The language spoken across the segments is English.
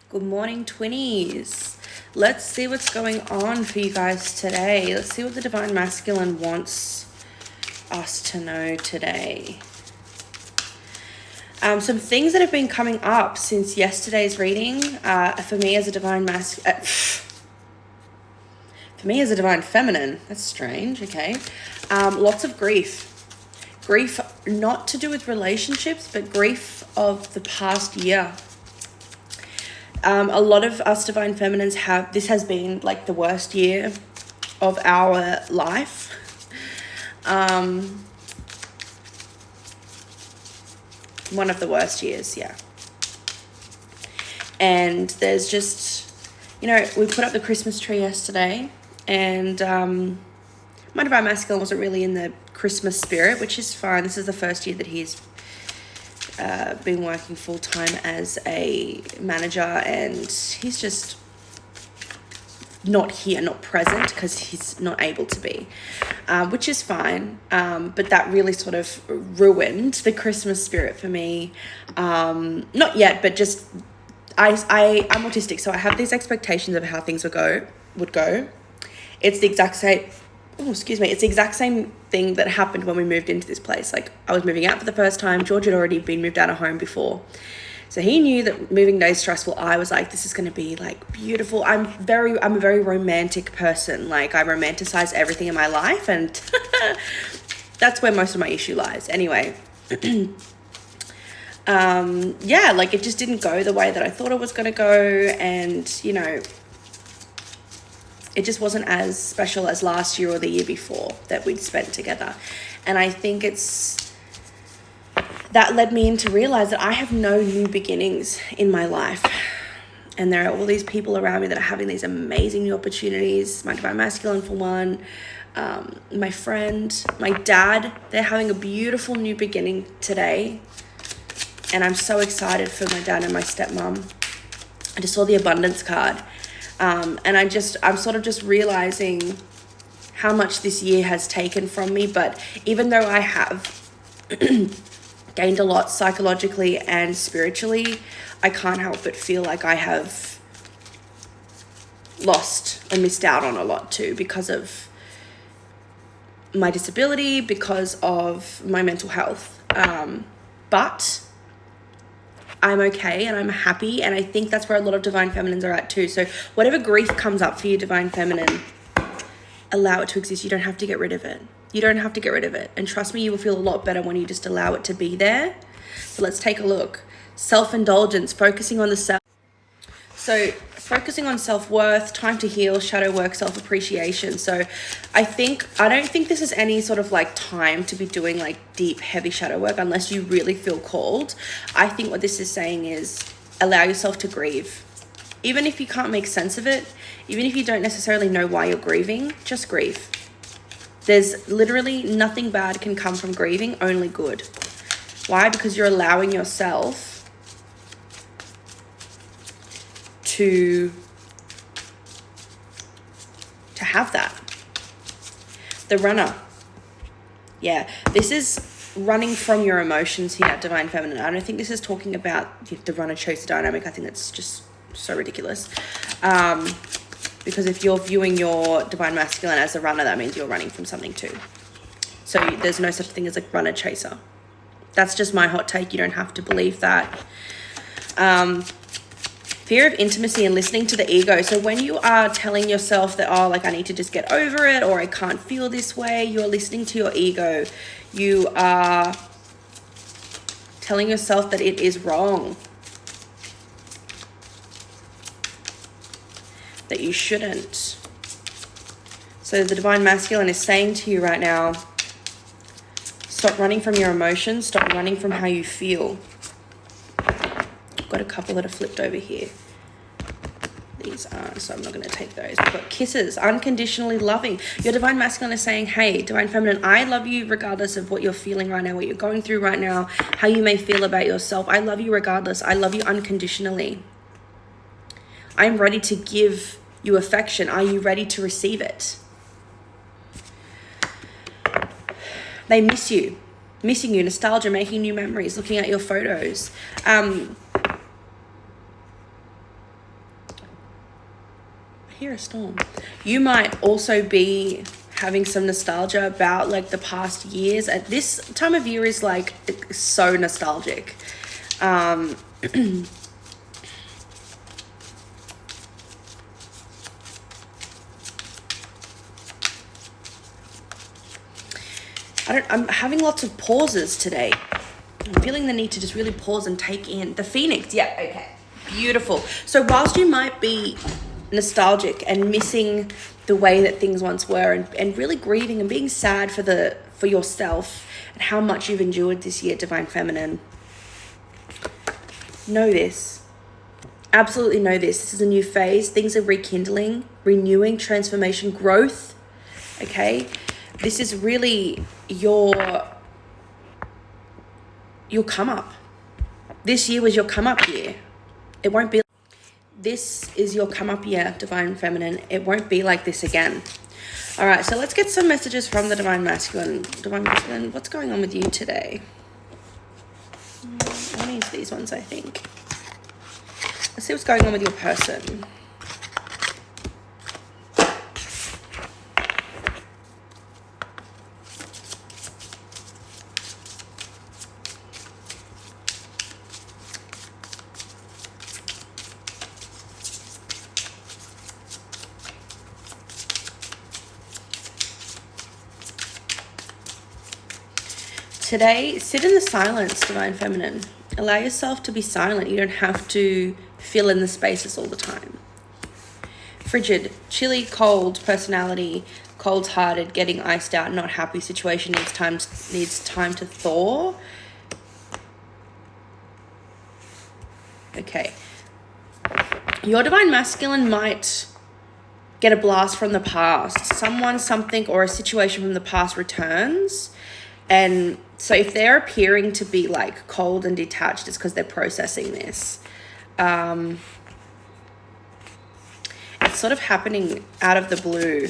Good morning, twinnies. Let's see what's going on for you guys today. Let's see what the Divine Masculine wants us to know today. Some things that have been coming up since yesterday's reading for me as a Divine Masculine. For me as a Divine Feminine, that's strange, okay. Lots of grief. Grief not to do with relationships, but grief of the past year. A lot of us Divine Feminines this has been like the worst year of our life. One of the worst years, yeah. And there's just, we put up the Christmas tree yesterday, and my Divine Masculine wasn't really in the Christmas spirit, which is fine. This is the first year that he's been working full-time as a manager, and he's just not here, not present, because he's not able to be, which is fine, but that really sort of ruined the Christmas spirit for me. Not yet, but just I'm autistic, so I have these expectations of how things would go. It's the exact same it's the exact same thing that happened when we moved into this place. Like, I was moving out for the first time. George had already been moved out of home before, so he knew that moving day is stressful. I was like, this is going to be like beautiful. I'm a very romantic person. Like, I romanticize everything in my life, and that's where most of my issue lies. Anyway, like, it just didn't go the way that I thought it was going to go, and it just wasn't as special as last year or the year before that we'd spent together. And I think that led me into realize that I have no new beginnings in my life. And there are all these people around me that are having these amazing new opportunities. My Divine Masculine, for one, my friend, my dad, they're having a beautiful new beginning today. And I'm so excited for my dad and my stepmom. I just saw the abundance card. And I'm sort of just realizing how much this year has taken from me. But even though I have gained a lot psychologically and spiritually, I can't help but feel like I have lost or missed out on a lot too, because of my disability, because of my mental health. But I'm okay and I'm happy, and I think that's where a lot of Divine Feminines are at too. So whatever grief comes up for you, Divine Feminine, allow it to exist. You don't have to get rid of it. You don't have to get rid of it. And trust me, you will feel a lot better when you just allow it to be there. So let's take a look. Self-indulgence, focusing on the self. So focusing on self-worth, time to heal, shadow work, self-appreciation. So I don't think this is any sort of like time to be doing like deep, heavy shadow work unless you really feel called. I think what this is saying is allow yourself to grieve. Even if you can't make sense of it, even if you don't necessarily know why you're grieving, just grieve. There's literally nothing bad can come from grieving, only good. Why? Because you're allowing yourself to have that. The runner. Yeah, this is running from your emotions here at Divine Feminine. I don't think this is talking about the runner chaser dynamic. I think that's just so ridiculous. Because if you're viewing your Divine Masculine as a runner, that means you're running from something too. So there's no such thing as a runner chaser. That's just my hot take. You don't have to believe that. Fear of intimacy and listening to the ego. So when you are telling yourself that, I need to just get over it, or I can't feel this way, you're listening to your ego. You are telling yourself that it is wrong, that you shouldn't. So the Divine Masculine is saying to you right now, stop running from your emotions, stop running from how you feel. Got a couple that are flipped over here. These aren't, so I'm not going to take those. We've got kisses, unconditionally loving. Your Divine Masculine is saying, hey, Divine Feminine, I love you regardless of what you're feeling right now, what you're going through right now, how you may feel about yourself. I love you regardless. I love you unconditionally. I'm ready to give you affection. Are you ready to receive it? They miss you. Missing you, nostalgia, making new memories, looking at your photos. hear a storm. You might also be having some nostalgia about like the past years. At this time of year is like so nostalgic. I'm having lots of pauses today. I'm feeling the need to just really pause and take in the Phoenix. Yeah, okay. Beautiful. So whilst you might be nostalgic and missing the way that things once were and really grieving and being sad for yourself and how much you've endured this year, Divine Feminine, know this. Absolutely know this. This is a new phase. Things are rekindling, renewing, transformation, growth. Okay? This is really your come up. This year was your come up year. It won't be. This is your come up year, Divine Feminine. It won't be like this again. All right, so let's get some messages from the Divine Masculine. Divine Masculine, what's going on with you today? I want to use these ones, I think. Let's see what's going on with your person. Today, sit in the silence, Divine Feminine. Allow yourself to be silent. You don't have to fill in the spaces all the time. Frigid, chilly, cold personality, cold-hearted, getting iced out, not happy situation, needs time to thaw. Okay. Your Divine Masculine might get a blast from the past. Someone, something, or a situation from the past returns. And so if they're appearing to be like cold and detached, it's because they're processing this. It's sort of happening out of the blue.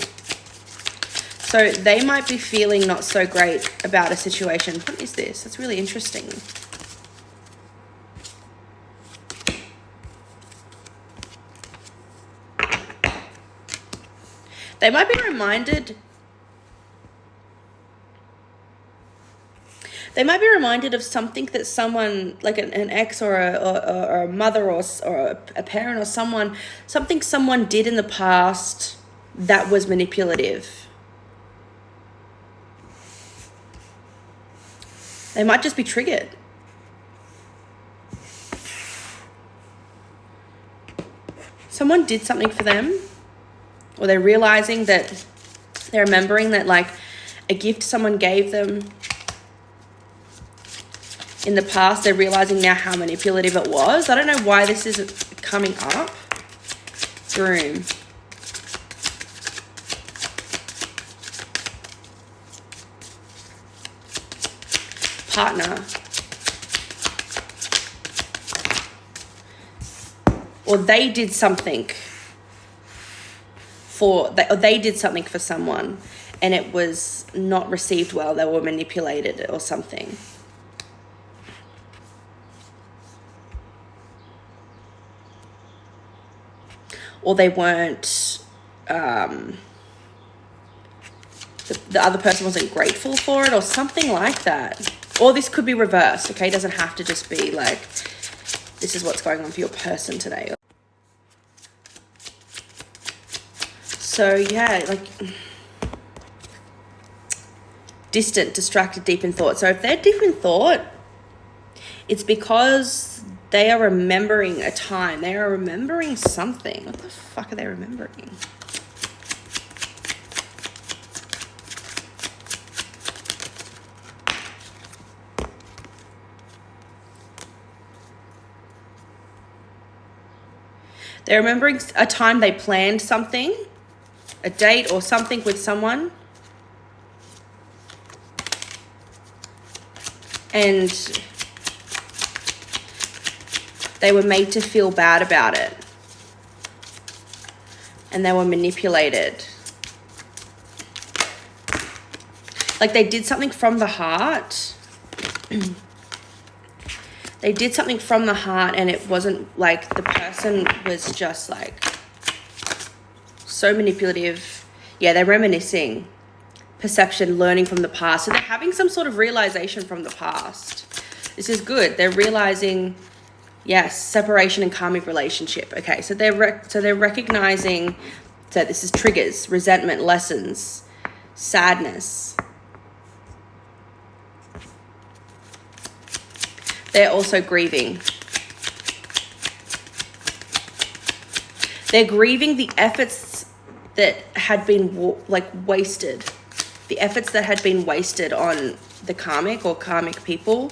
So they might be feeling not so great about a situation. What is this? That's really interesting. They might be reminded of something that someone, like an ex or a mother or a parent or something someone did in the past that was manipulative. They might just be triggered. Someone did something for them, or they're realizing that, they're remembering that like a gift someone gave them in the past, they're realizing now how manipulative it was. I don't know why this isn't coming up. Groom. Partner. Or they did something they did something for someone and it was not received well. They were manipulated or something. Or they weren't, the other person wasn't grateful for it or something like that. Or this could be reversed, okay? It doesn't have to just be like, this is what's going on for your person today. So yeah, like distant, distracted, deep in thought. So if they're deep in thought, it's because they are remembering a time. They are remembering something. What the fuck are they remembering? They're remembering a time they planned something, a date or something with someone. And they were made to feel bad about it. And they were manipulated. Like they did something from the heart. They did something from the heart and it wasn't like the person was just like so manipulative. Yeah, they're reminiscing, perception, learning from the past. So they're having some sort of realization from the past. This is good. They're realizing, yes, separation and karmic relationship. Okay, so they're recognizing that this is triggers, resentment, lessons, sadness. They're also grieving. They're grieving the efforts that had been wasted. The efforts that had been wasted on the karmic or karmic people.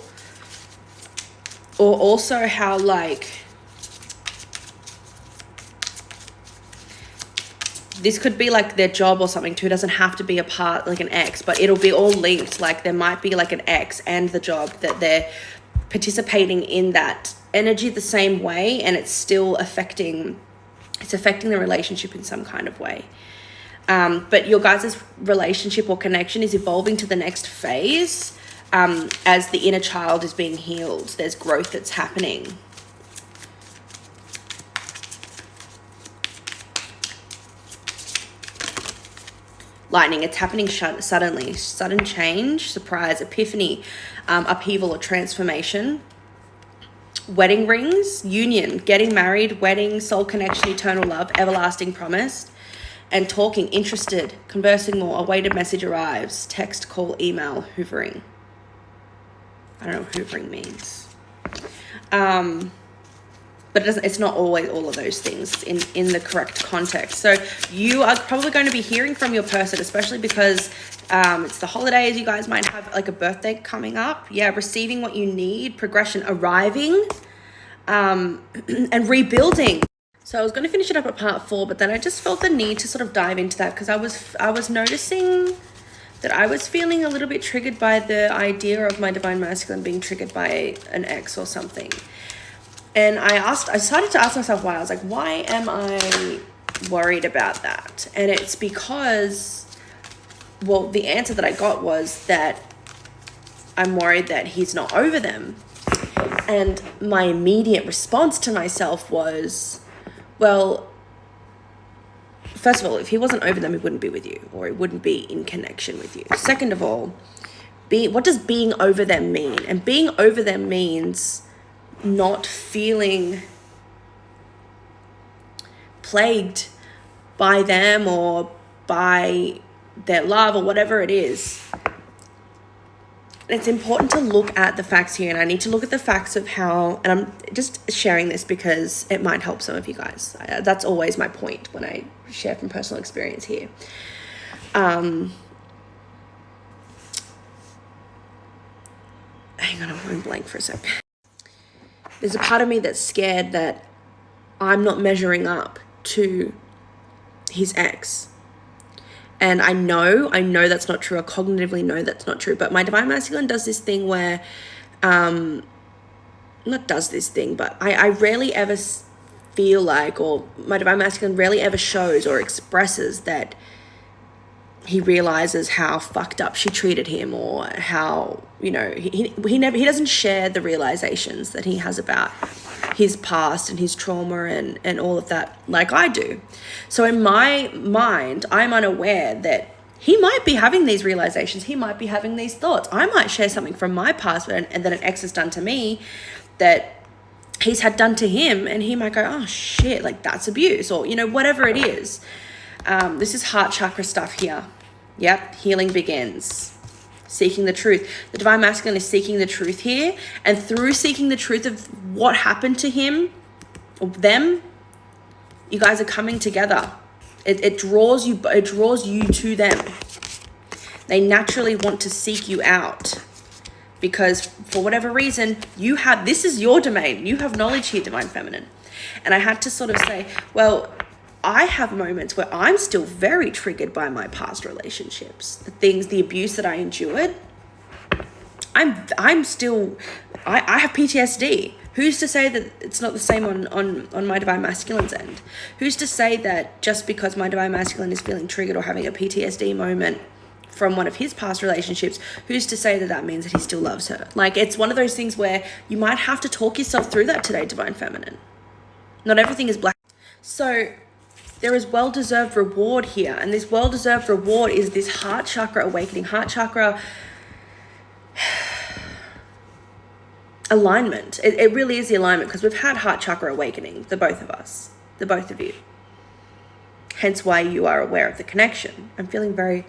Or also how this could be their job or something too. It doesn't have to be a part, an ex, but it'll be all linked. There might be an ex and the job that they're participating in that energy the same way, and it's still affecting the relationship in some kind of way. But your guys' relationship or connection is evolving to the next phase as the inner child is being healed. There's growth that's happening. Lightning, it's happening suddenly. Sudden change, surprise, epiphany, upheaval or transformation. Wedding rings, union, getting married, wedding, soul connection, eternal love, everlasting promise. And talking, interested, conversing more, awaited message arrives, text, call, email, hoovering. I don't know what hoovering means. But it's not always all of those things in the correct context. So you are probably going to be hearing from your person, especially because it's the holidays. You guys might have a birthday coming up. Yeah, receiving what you need, progression, arriving, and rebuilding. So I was going to finish it up at part 4, but then I just felt the need to sort of dive into that because I was noticing that I was feeling a little bit triggered by the idea of my divine masculine being triggered by an ex or something. And I started to ask myself why. I was like, why am I worried about that? And it's because, well, the answer that I got was that I'm worried that he's not over them. And my immediate response to myself was, well, first of all, if he wasn't over them, he wouldn't be with you, or he wouldn't be in connection with you. Second of all, what does being over them mean? And being over them means not feeling plagued by them or by their love or whatever it is. It's important to look at the facts here, and I need to look at the facts of how, and I'm just sharing this because it might help some of you guys. That's always my point when I share from personal experience here. Hang on, I'm going blank for a sec. There's a part of me that's scared that I'm not measuring up to his ex. And I know that's not true. I cognitively know that's not true. But my divine masculine does this thing where, but I rarely ever feel like, or my divine masculine rarely ever shows or expresses that he realizes how fucked up she treated him, or how, he doesn't share the realizations that he has about his past and his trauma and all of that like I do. So in my mind, I'm unaware that he might be having these realizations. He might be having these thoughts. I might share something from my past and that an ex has done to me that he's had done to him, and he might go, oh shit, that's abuse, or whatever it is. This is heart chakra stuff here. Yep, healing begins. Seeking the truth. The divine masculine is seeking the truth here, and through seeking the truth of what happened to him or them, you guys are coming together. It draws you to them. They naturally want to seek you out because for whatever reason, this is your domain. You have knowledge here, divine feminine. And I had to sort of say, well, I have moments where I'm still very triggered by my past relationships, the abuse that I endured. I have PTSD. Who's to say that it's not the same on my divine masculine's end? Who's to say that just because my divine masculine is feeling triggered or having a PTSD moment from one of his past relationships, who's to say that means that he still loves her? It's one of those things where you might have to talk yourself through that today, divine feminine. Not everything is black. So there is well-deserved reward here. And this well-deserved reward is this heart chakra awakening, heart chakra alignment. It really is the alignment, because we've had heart chakra awakening, the both of us, the both of you. Hence why you are aware of the connection. I'm feeling very...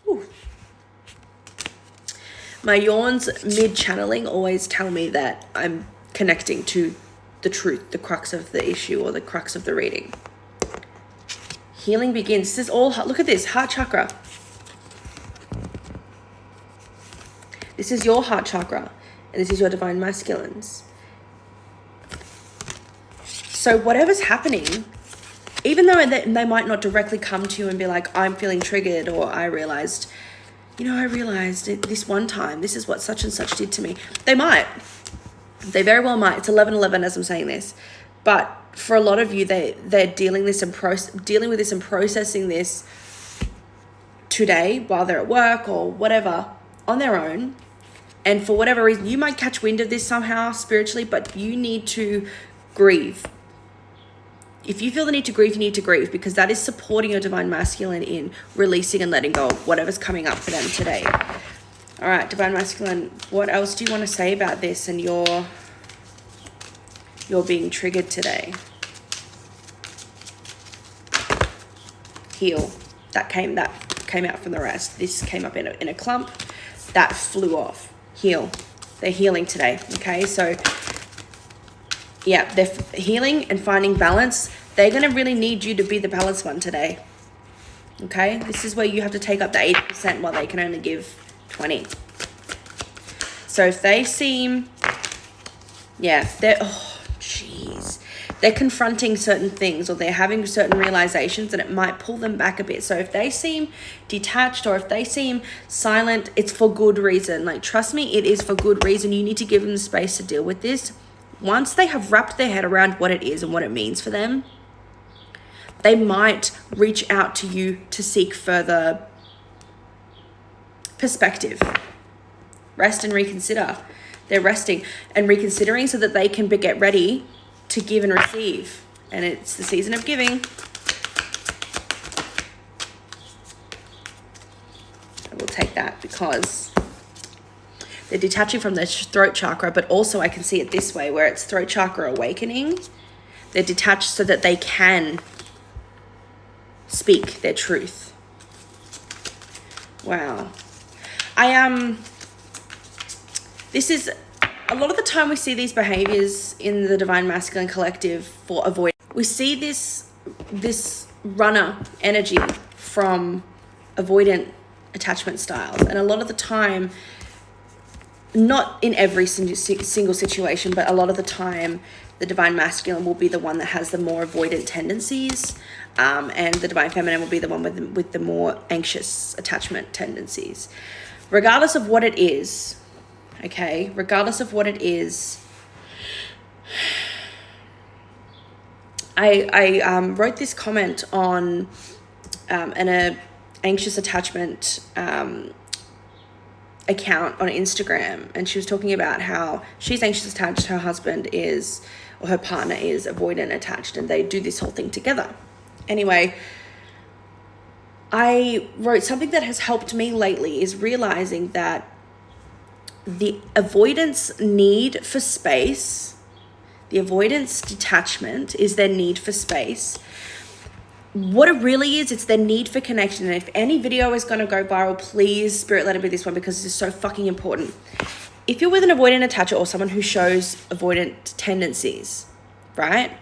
Ooh. My yawns mid-channeling always tell me that I'm connecting to the truth, the crux of the issue or the crux of the reading. Healing begins. This is all... Look at this, heart chakra. This is your heart chakra. And this is your divine masculines. So whatever's happening, even though they might not directly come to you and be like, I'm feeling triggered, or I realized this one time, this is what such and such did to me. They might. They very well might. It's 11:11 as I'm saying this. But for a lot of you, they're dealing with this and processing this today while they're at work or whatever on their own. And for whatever reason, you might catch wind of this somehow spiritually, but you need to grieve. If you feel the need to grieve, you need to grieve, because that is supporting your divine masculine in releasing and letting go of whatever's coming up for them today. All right, divine masculine, what else do you want to say about this and you're being triggered today? Heal. That came out from the rest. This came up in a clump. That flew off. Heal. They're healing today. Okay, so yeah, they're healing and finding balance. They're going to really need you to be the balanced one today. Okay, this is where you have to take up the 80% while they can only give 20. So if they seem, they're confronting certain things, or they're having certain realizations, and it might pull them back a bit. So if they seem detached, or if they seem silent, it's for good reason. Like, trust me, it is for good reason. You need to give them the space to deal with this. Once they have wrapped their head around what it is and what it means for them, they might reach out to you to seek further perspective. Rest and reconsider. They're resting and reconsidering so that they can get ready to give and receive. And it's the season of giving. I will take that because they're detaching from their throat chakra, but also I can see it this way, where it's throat chakra awakening. They're detached so that they can speak their truth. Wow. This is, a lot of the time we see these behaviors in the Divine Masculine Collective for avoid. We see this runner energy from avoidant attachment styles. And a lot of the time, not in every single situation, but a lot of the time, the Divine Masculine will be the one that has the more avoidant tendencies, and the Divine Feminine will be the one with the more anxious attachment tendencies. Regardless of what it is, okay? Regardless of what it is, I wrote this comment on an anxious attachment account on Instagram, and she was talking about how she's anxious attached, her husband is, or her partner is avoidant attached, and they do this whole thing together. Anyway, I wrote something that has helped me lately is realizing that the avoidance need for space, the avoidance detachment is their need for space. What it really is, it's their need for connection. And if any video is going to go viral, please, Spirit, let it be this one, because this is so fucking important. If you're with an avoidant attacher or someone who shows avoidant tendencies, right?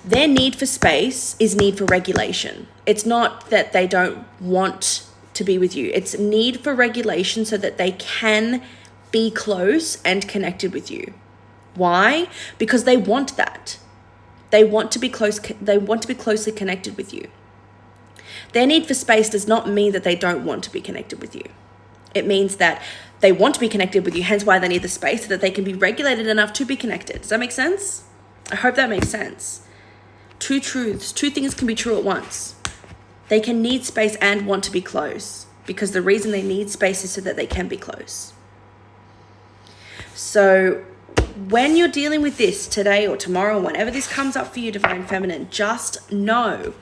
Their need for space is need for regulation. It's not that they don't want to be with you. It's need for regulation so that they can be close and connected with you. Why? Because they want that. They want to be close. They want to be closely connected with you. Their need for space does not mean that they don't want to be connected with you. It means that they want to be connected with you, hence why they need the space so that they can be regulated enough to be connected. Does that make sense? I hope that makes sense. Two truths, two things can be true at once. They can need space and want to be close, because the reason they need space is so that they can be close. So when you're dealing with this today or tomorrow, whenever this comes up for you, Divine Feminine, just know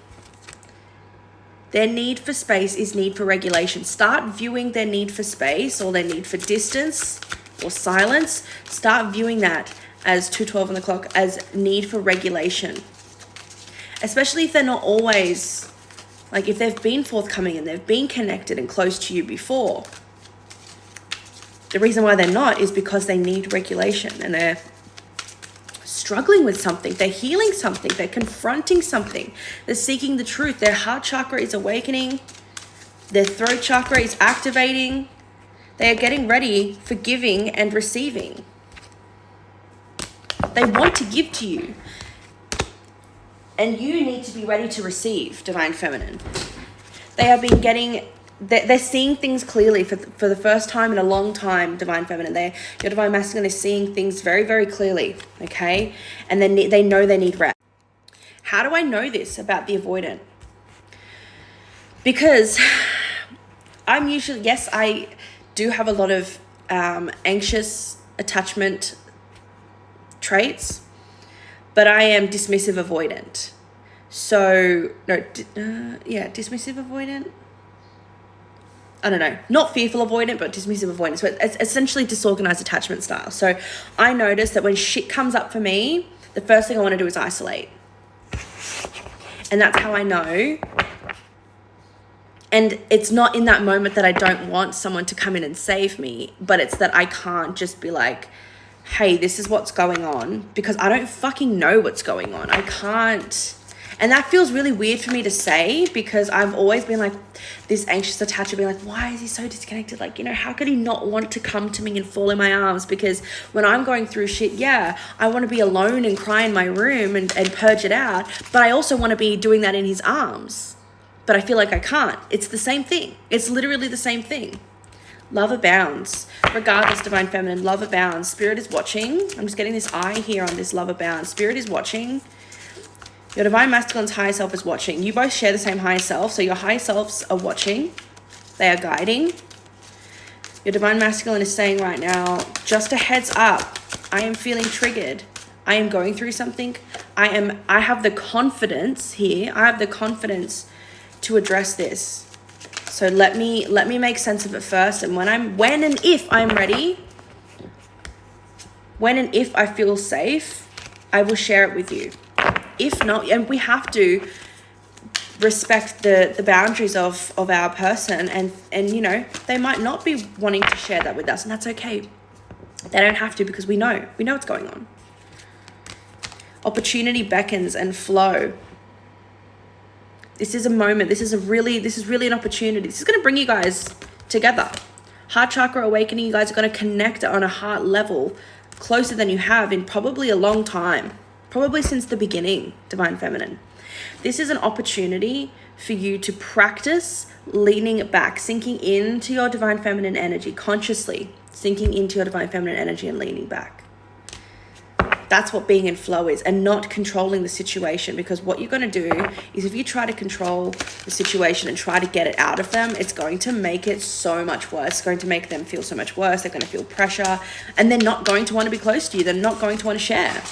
their need for space is need for regulation. Start viewing their need for space or their need for distance or silence. Start viewing that as 2:12 on the clock as need for regulation. Especially if they're not always, like if they've been forthcoming and they've been connected and close to you before. The reason why they're not is because they need regulation and they're struggling with something. They're healing something. They're confronting something. They're seeking the truth. Their heart chakra is awakening. Their throat chakra is activating. They are getting ready for giving and receiving. They want to give to you. And you need to be ready to receive, Divine Feminine. They have been getting... They're seeing things clearly for the first time in a long time, Divine Feminine. Your Divine Masculine is seeing things very, very clearly, okay? And then they know they need rest. How do I know this about the avoidant? Because I'm usually, yes, I do have a lot of anxious attachment traits, but I am dismissive avoidant. So, dismissive avoidant? I don't know, not fearful avoidant, but dismissive avoidant. So it's essentially disorganized attachment style. So I notice that when shit comes up for me, the first thing I want to do is isolate. And that's how I know. And it's not in that moment that I don't want someone to come in and save me, but it's that I can't just be like, hey, this is what's going on, because I don't fucking know what's going on. I can't. And that feels really weird for me to say, because I've always been like this anxious attacher, being like, why is he so disconnected? Like, how could he not want to come to me and fall in my arms? Because when I'm going through shit, yeah, I want to be alone and cry in my room and purge it out. But I also want to be doing that in his arms. But I feel like I can't. It's the same thing. It's literally the same thing. Love abounds. Regardless, Divine Feminine, love abounds. Spirit is watching. I'm just getting this eye here on this love abounds. Spirit is watching. Your Divine Masculine's higher self is watching. You both share the same higher self, so your higher selves are watching. They are guiding. Your Divine Masculine is saying right now, just a heads up, I am feeling triggered. I am going through something. I have the confidence here. I have the confidence to address this. So let me make sense of it first. And when and if I'm ready, when and if I feel safe, I will share it with you. If not, and we have to respect the boundaries of our person, and they might not be wanting to share that with us, and that's okay. They don't have to, because we know what's going on. Opportunity beckons and flow. This is a moment. This is really an opportunity. This is going to bring you guys together. Heart chakra awakening. You guys are going to connect on a heart level closer than you have in probably a long time. Probably since the beginning, Divine Feminine. This is an opportunity for you to practice leaning back, sinking into your Divine Feminine energy, consciously sinking into your Divine Feminine energy and leaning back. That's what being in flow is, and not controlling the situation, because what you're going to do is, if you try to control the situation and try to get it out of them, it's going to make it so much worse. It's going to make them feel so much worse. They're going to feel pressure, and they're not going to want to be close to you. They're not going to want to share.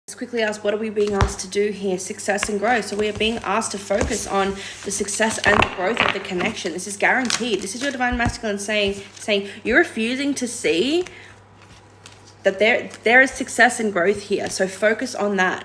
Let's quickly ask, what are we being asked to do here? Success and growth. So we are being asked to focus on the success and the growth of the connection. This is guaranteed. This is your Divine Masculine saying you're refusing to see that there is success and growth here. So focus on that.